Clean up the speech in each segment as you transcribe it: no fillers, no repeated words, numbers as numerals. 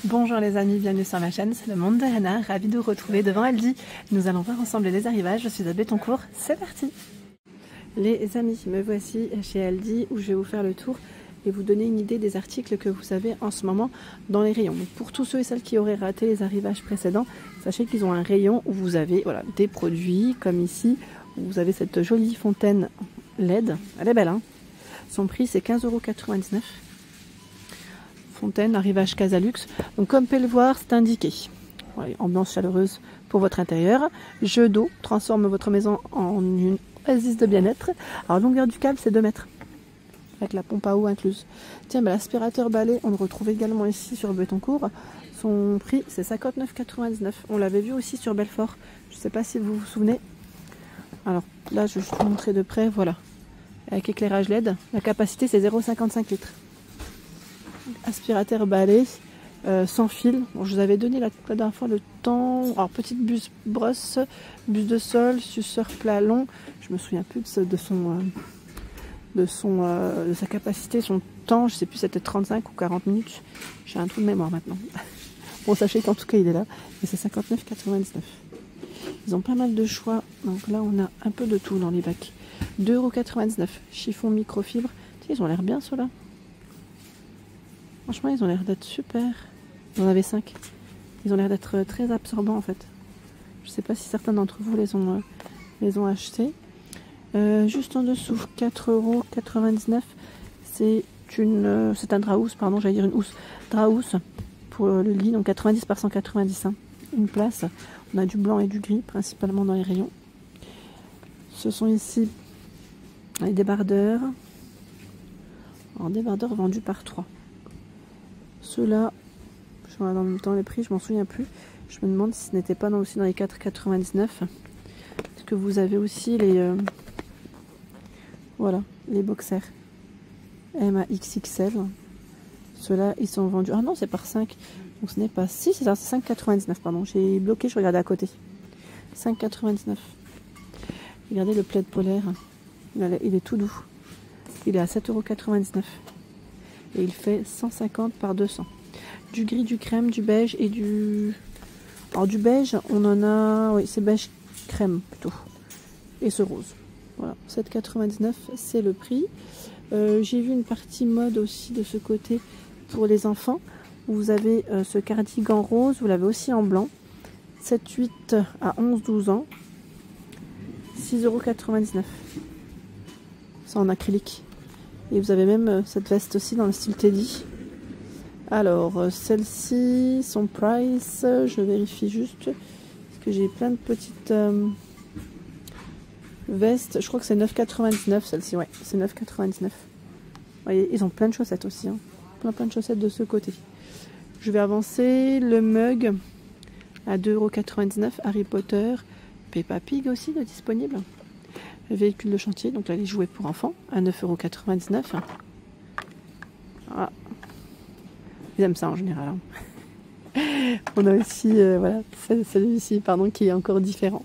Bonjour les amis, bienvenue sur ma chaîne, c'est le monde de Hannah, ravie de vous retrouver devant Aldi. Nous allons voir ensemble les arrivages, je suis à Bettencourt, c'est parti. Les amis, me voici chez Aldi où je vais vous faire le tour et vous donner une idée des articles que vous avez en ce moment dans les rayons. Donc pour tous ceux et celles qui auraient raté les arrivages précédents, sachez qu'ils ont un rayon où vous avez des produits comme ici, où vous avez cette jolie fontaine LED, elle est belle hein. Son prix c'est 15,99 €. Fontaine, arrivage Casalux. Donc comme vous pouvez le voir, c'est indiqué. Voilà, ambiance chaleureuse pour votre intérieur. Jeu d'eau, transforme votre maison en une oasis de bien-être. Alors longueur du câble, c'est 2 mètres. Avec la pompe à eau incluse. Tiens, l'aspirateur balai, on le retrouve également ici sur Bettencourt. Son prix, c'est 59,99 €. On l'avait vu aussi sur Belfort. Je ne sais pas si vous vous souvenez. Alors là, je vais vous montrer de près. Voilà. Avec éclairage LED. La capacité, c'est 0,55 litres. Aspirateur balai sans fil. Bon, je vous avais donné la dernière fois le temps. Alors petite buse brosse, buse de sol, suceur plat long. Je me souviens plus de sa capacité, son temps. Je sais plus si c'était 35 ou 40 minutes. J'ai un trou de mémoire maintenant. Bon, sachez qu'en tout cas il est là. Et c'est 59,99 €. Ils ont pas mal de choix. Donc là on a un peu de tout dans les bacs. 2,99 €. Chiffon microfibre. Ils ont l'air bien ceux-là. Franchement, ils ont l'air d'être super. J'en avais 5. Ils ont l'air d'être très absorbants en fait. Je ne sais pas si certains d'entre vous les ont achetés. Juste en dessous, 4,99 €. C'est un Drahousse, pardon, j'allais dire une housse. Drahousse pour le lit, donc 90 par 190. Hein. Une place. On a du blanc et du gris, principalement dans les rayons. Ce sont ici les débardeurs. Alors, débardeurs vendus par 3. Ceux-là, je regarde en même temps les prix, je m'en souviens plus. Je me demande si ce n'était pas aussi dans les 4,99 €. Parce que vous avez aussi les les boxers MAXXL. Ceux-là, ils sont vendus. Ah non, c'est par 5. Donc ce n'est pas. Si, c'est ça, c'est 5,99 €. Pardon, j'ai bloqué, je regardais à côté. 5,99 €. Regardez le plaid polaire. Il est tout doux. Il est à 7,99 €. Et il fait 150 par 200. Du gris, du crème, du beige et du... Alors du beige, on en a... Oui, c'est beige crème plutôt. Et ce rose. Voilà, 7,99 €, c'est le prix. J'ai vu une partie mode aussi de ce côté pour les enfants. Vous avez ce cardigan rose, vous l'avez aussi en blanc. 7-8 à 11-12 ans. 6,99 €. C'est en acrylique. Et vous avez même cette veste aussi dans le style Teddy. Alors, celle-ci, son price, je vérifie juste. Parce que j'ai plein de petites vestes. Je crois que c'est 9,99 € celle-ci. Ouais, c'est 9,99 €. Vous voyez, ils ont plein de chaussettes aussi. Hein. Plein de chaussettes de ce côté. Je vais avancer. Le mug à 2,99 €. Harry Potter. Peppa Pig aussi de disponible. Véhicule de chantier, donc là les jouets pour enfants à 9,99 €. Ah. Ils aiment ça en général. Hein. On a aussi celui-ci pardon qui est encore différent.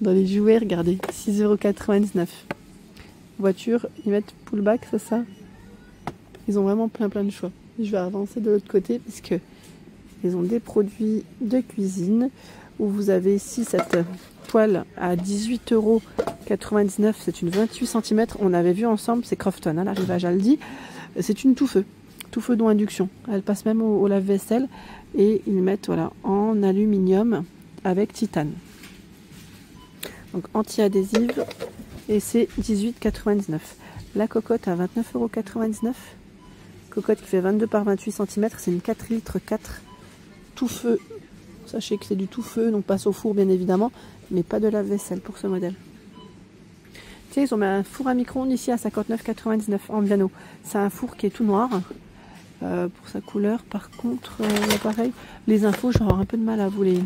Dans les jouets, regardez, 6,99 €. Voiture, ils mettent pullback, c'est ça. Ils ont vraiment plein de choix. Je vais avancer de l'autre côté parce que ils ont des produits de cuisine où vous avez ici cette poêle à 18,99 €. C'est une 28 cm. On avait vu ensemble, c'est Crofton, hein, l'arrivage Aldi. C'est une tout feu d'eau induction. Elle passe même au lave-vaisselle et ils mettent en aluminium avec titane. Donc anti-adhésive et c'est 18,99 €. La cocotte à 29,99 €. Cocotte qui fait 22 par 28 cm. C'est une 4 litres 4 tout feu. Sachez que c'est du tout feu, donc passe au four bien évidemment, mais pas de lave-vaisselle pour ce modèle. Tiens, ils ont mis un four à micro-ondes ici à 59,99 € en piano. C'est un four qui est tout noir pour sa couleur. Par contre, pareil, les infos, je vais avoir un peu de mal à vous les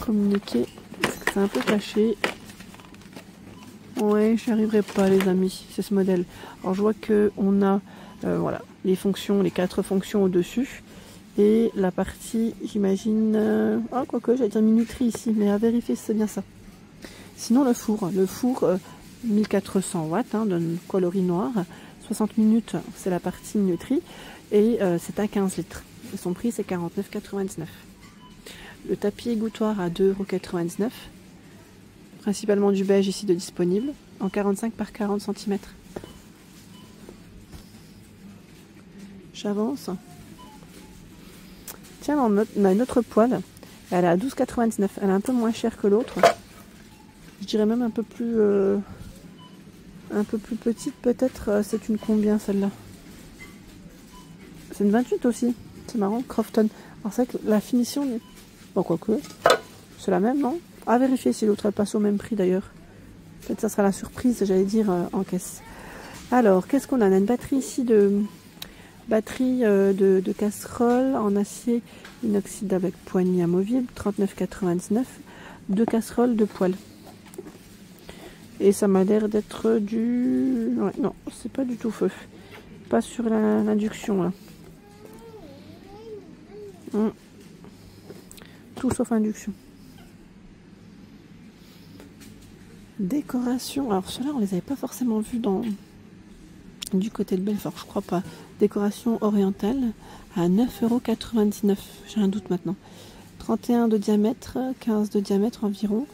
communiquer. C'est un peu caché. Ouais, je n'y arriverai pas les amis, c'est ce modèle. Alors je vois qu'on a les fonctions, les 4 fonctions au-dessus. Et la partie, j'imagine... quoique, j'allais dire minuterie ici, mais à vérifier si c'est bien ça. Sinon, le four 1400 watts, hein, d'un coloris noir. 60 minutes, c'est la partie minuterie. Et c'est à 15 litres. Et son prix, c'est 49,99 €. Le tapis égouttoir à 2,99 €. Principalement du beige ici de disponible. En 45 par 40 cm. J'avance. Tiens, on a une autre poêle. Elle est à 12,99 €. Elle est un peu moins chère que l'autre. Je dirais même un peu plus petite peut-être. C'est une combien celle-là? C'est une 28 aussi. C'est marrant. Crofton. Alors c'est vrai que la finition... Bon, quoique. C'est la même, non? À vérifier si l'autre elle passe au même prix d'ailleurs. Peut-être ça sera la surprise, j'allais dire, en caisse. Alors, qu'est-ce qu'on a? On a une batterie ici de casserole en acier inoxydable avec poignée amovible, 39,99 €. 2 casseroles de poêle. Et ça m'a l'air d'être du... Ouais, non, c'est pas du tout feu. Pas sur l'induction là. Tout sauf induction. Décoration. Alors ceux-là, on les avait pas forcément vus du côté de Belfort, je crois pas. Décoration orientale à 9,99 €. J'ai un doute maintenant. 31 de diamètre, 15 de diamètre environ.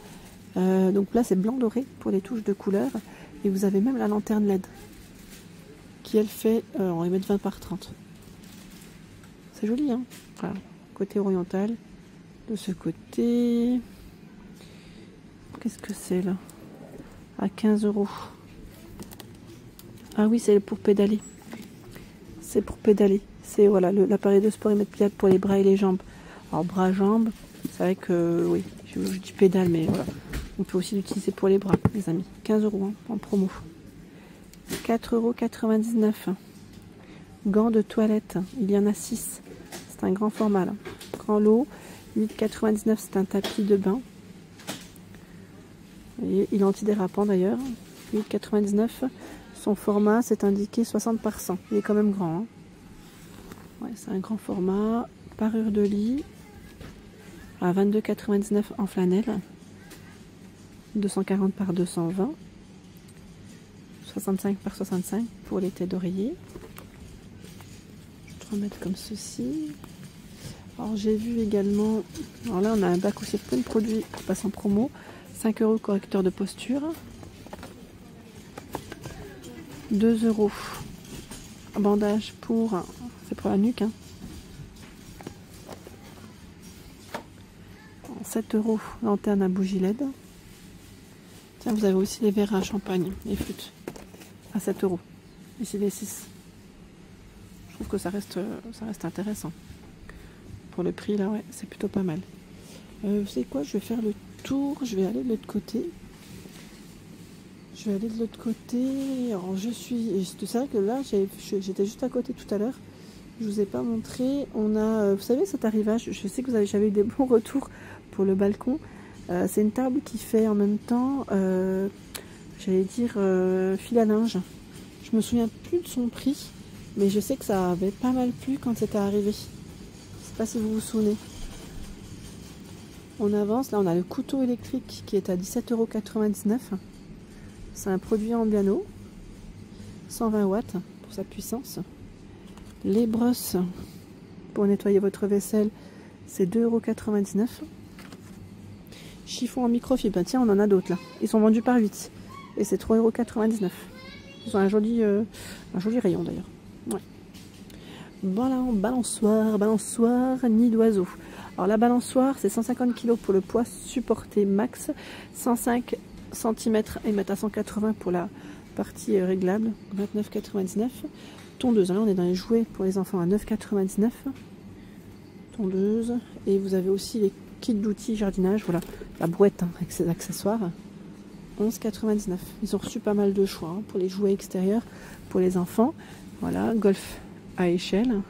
Donc là, c'est blanc doré pour les touches de couleur. Et vous avez même la lanterne LED qui, elle, fait... on va mettre 20 par 30. C'est joli, hein? Voilà. Côté oriental. De ce côté... Qu'est-ce que c'est, là? À 15 €. Ah oui, c'est pour pédaler. C'est pour pédaler. C'est voilà l'appareil de sport immédiat pour les bras et les jambes. Alors bras, jambes, c'est vrai que oui, je dis pédale, mais voilà. On peut aussi l'utiliser pour les bras, les amis. 15 € hein, en promo. 4,99 €. Gants de toilette. Il y en a 6. C'est un grand format là. Grand lot. 8,99 €. C'est un tapis de bain. Et il est antidérapant d'ailleurs. 8,99 €. Son format, c'est indiqué 60 par 100. Il est quand même grand. Hein. Ouais, c'est un grand format. Parure de lit. À 22,99 € en flanelle. 240 par 220. 65 par 65 pour les têtes d'oreiller. Je vais te remettre comme ceci. Alors j'ai vu également... Alors là, on a un bac aussi plein de produits qui passent en promo. 5 € correcteur de posture. 2 €. Bandage pour... C'est pour la nuque. Hein. 7 €. Lanterne à bougie LED. Tiens, vous avez aussi les verres à champagne, les flûtes. À 7 €. Ici les 6. Je trouve que ça reste intéressant. Pour le prix, là, ouais, c'est plutôt pas mal. Vous savez quoi? Je vais faire le tour. Je vais aller de l'autre côté. Alors c'est vrai que là, j'étais juste à côté tout à l'heure. Je vous ai pas montré. On a, vous savez, cet arrivage. Je sais que j'avais eu des bons retours pour le balcon. C'est une table qui fait en même temps, j'allais dire, fil à linge. Je me souviens plus de son prix, mais je sais que ça avait pas mal plu quand c'était arrivé. Je sais pas si vous vous souvenez. On avance. Là, on a le couteau électrique qui est à 17,99 €. C'est un produit en piano. 120 watts pour sa puissance. Les brosses pour nettoyer votre vaisselle, c'est 2,99 €. Chiffon en microfibre. Tiens, on en a d'autres là. Ils sont vendus par 8. Et c'est 3,99 €. Ils ont un joli rayon d'ailleurs. Ouais. Voilà, balançoire, nid d'oiseau. Alors la balançoire, c'est 150 kg pour le poids supporté max. 105 cm et mettre à 180 pour la partie réglable. 29,99 €. Tondeuse. Là, on est dans les jouets pour les enfants à 9,99 €. Tondeuse. Et vous avez aussi les kits d'outils jardinage. Voilà, la brouette hein, avec ses accessoires. 11,99 €. Ils ont reçu pas mal de choix hein, pour les jouets extérieurs, pour les enfants. Voilà, golf à échelle.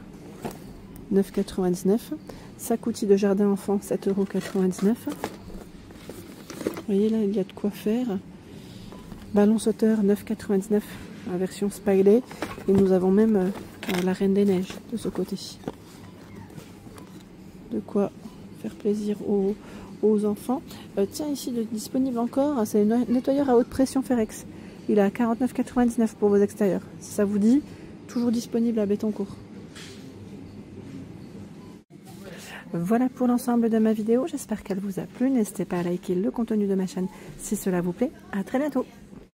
9,99 €. Sac outil de jardin enfant, 7,99 €. Vous voyez là, il y a de quoi faire. Ballon sauteur, 9,99 €. La version Spiley. Et nous avons même la Reine des Neiges de ce côté. De quoi faire plaisir aux enfants. Tiens, ici, disponible encore, c'est un nettoyeur à haute pression Ferex. Il est à 49,99 € pour vos extérieurs. Si ça vous dit, toujours disponible à Bétoncourt. Voilà pour l'ensemble de ma vidéo. J'espère qu'elle vous a plu. N'hésitez pas à liker le contenu de ma chaîne si cela vous plaît. À très bientôt.